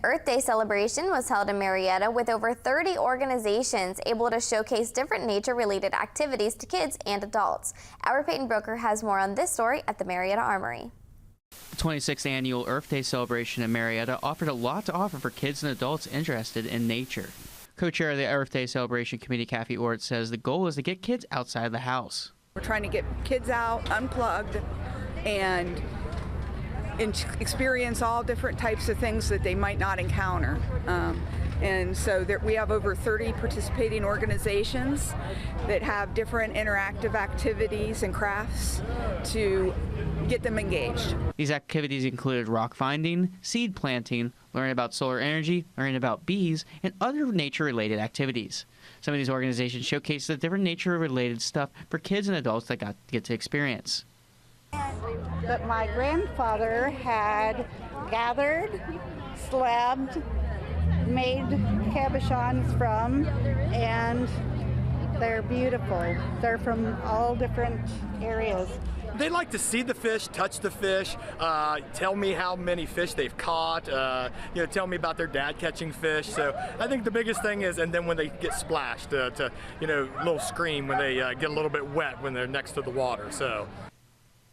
Earth Day celebration was held in Marietta with over 30 organizations able to showcase different nature-related activities to kids and adults. Our Peyton Brooker has more on this story at the Marietta Armory. The 26th annual Earth Day celebration in Marietta offered a lot to offer for kids and adults interested in nature. Co-chair of the Earth Day celebration committee, Kathy Ort, says the goal is to get kids outside the house. We're trying to get kids out, unplugged, and experience all different types of things that they might not encounter. And so we have over 30 participating organizations that have different interactive activities and crafts to get them engaged. These activities included rock finding, seed planting, learning about solar energy, learning about bees, and other nature-related activities. Some of these organizations showcase the different nature-related stuff for kids and adults that get to experience. That my grandfather had gathered, slabbed, made cabochons from, and they're beautiful. They're from all different areas. They like to see the fish, touch the fish, tell me how many fish they've caught, tell me about their dad catching fish. So I think the biggest thing is, and then when they get splashed, little scream when they get a little bit wet when they're next to the water. So.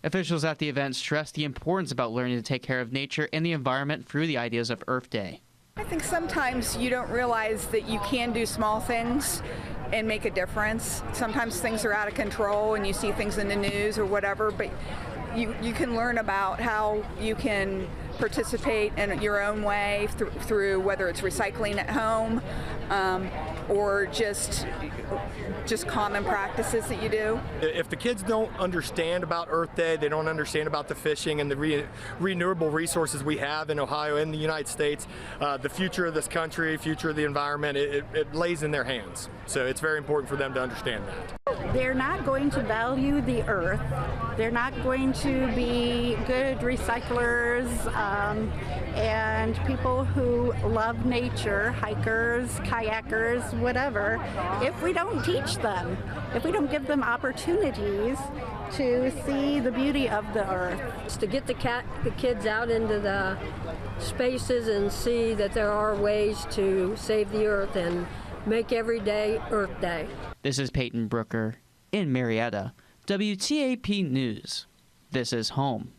Officials at the event stressed the importance about learning to take care of nature and the environment through the ideas of Earth Day. I think sometimes you don't realize that you can do small things and make a difference. Sometimes things are out of control and you see things in the news or whatever, but you can learn about how you can participate in your own way through whether it's recycling at home or just common practices that you do. If the kids don't understand about Earth Day, they don't understand about the fishing and the renewable resources we have in Ohio and the United States, the future of this country, future of the environment, it lays in their hands. So it's very important for them to understand that. They're not going to value the earth. They're not going to be good recyclers and people who love nature, hikers, kayakers, whatever, if we don't teach them, if we don't give them opportunities to see the beauty of the earth. It's to get the kids out into the spaces and see that there are ways to save the earth and make every day Earth Day. This is Peyton Brooker in Marietta, WTAP News. This is home.